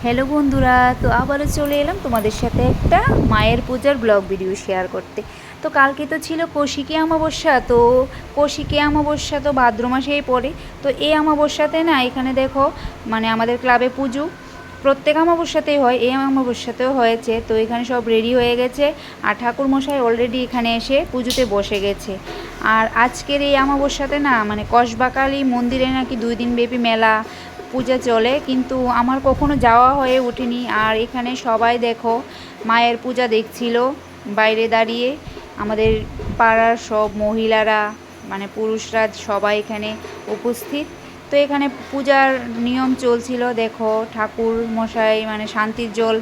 Hello বন্ধুরা, তো আবারও চলে এলাম তোমাদের সাথে একটা মায়ের পূজার ব্লগ ভিডিও শেয়ার করতে। তো কালকে তো ছিল কৌশিকী অমাবস্যা। তো কৌশিকী অমাবস্যা তো ভাদ্র মাসেই পড়ে। তো এই অমাবস্যাতে না এখানে দেখো মানে আমাদের ক্লাবে পুজো প্রত্যেক অমাবস্যাতেই হয়, এই অমাবস্যাতেও হয়েছে। তো এখানে সব রেডি হয়ে গেছে আর ঠাকুরমশাই অলরেডি এখানে এসে পুজোতে বসে গেছে। আর আজকের এই অমাবস্যাতে না মানে কসবাকালী মন্দিরে নাকি 2 দিন ব্যাপী মেলা পূজা চলে, কিন্তু আমার কখনো যাওয়া হয়ে ওঠেনি। আর এখানে সবাই দেখো মায়ের পূজা দেখছিল বাইরে দাঁড়িয়ে। আমাদের পাড়ার সব মহিলারা মানে পুরুষরা সবাই এখানে উপস্থিত। তো এখানে পূজার নিয়ম চলছিল, দেখো ঠাকুর মশাই মানে শান্তির জল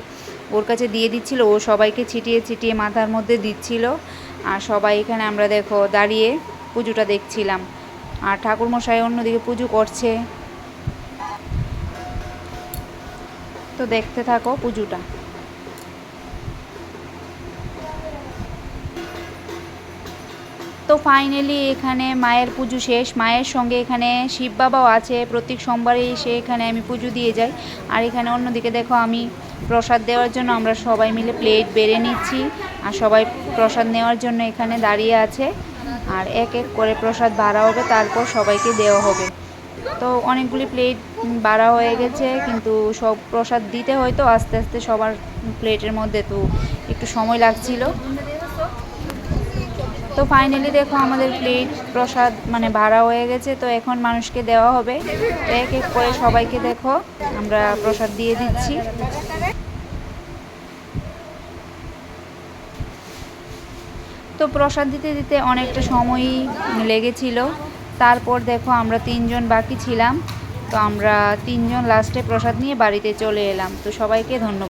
ওর কাছে দিয়ে দিচ্ছিল, ও সবাইকে ছিটিয়ে ছিটিয়ে মাথার মধ্যে দিচ্ছিল। আর সবাই এখানে আমরা দেখো দাঁড়িয়ে পুজোটা দেখছিলাম। আর ঠাকুর মশাই অন্যদিকে পুজো করছে। তো দেখতে থাকো পুজোটা। তো ফাইনালি এখানে মায়ের পুজো শেষ। মায়ের সঙ্গে এখানে শিব বাবাও আছে, প্রত্যেক সোমবারে এসে এখানে আমি পুজো দিয়ে যাই। আর এখানে অন্যদিকে দেখো আমি প্রসাদ দেওয়ার জন্য আমরা সবাই মিলে প্লেট বেড়ে নিচ্ছি। আর সবাই প্রসাদ নেওয়ার জন্য এখানে দাঁড়িয়ে আছে। আর এক এক করে প্রসাদ বাড়া হবে, তারপর সবাইকে দেওয়া হবে। তো অনেকগুলি প্লেট বাড়া হয়ে গেছে, কিন্তু সব প্রসাদ দিতে হয়তো আস্তে আস্তে সবার প্লেটের মধ্যে, তো একটু সময় লাগছিল। তো ফাইনালি দেখো আমাদের প্লেট প্রসাদ মানে ভাড়া হয়ে গেছে। তো এখন মানুষকে দেওয়া হবে। তো এক এক করে সবাইকে দেখো আমরা প্রসাদ দিয়ে দিচ্ছি। তো প্রসাদ দিতে দিতে অনেকটা সময়ই লেগেছিল। তারপর দেখো আমরা 3জন বাকি ছিলাম। তো আমরা 3জন লাস্টে প্রসাদ নিয়ে বাড়িতে চলে এলাম। তো সবাইকে ধন্যবাদ।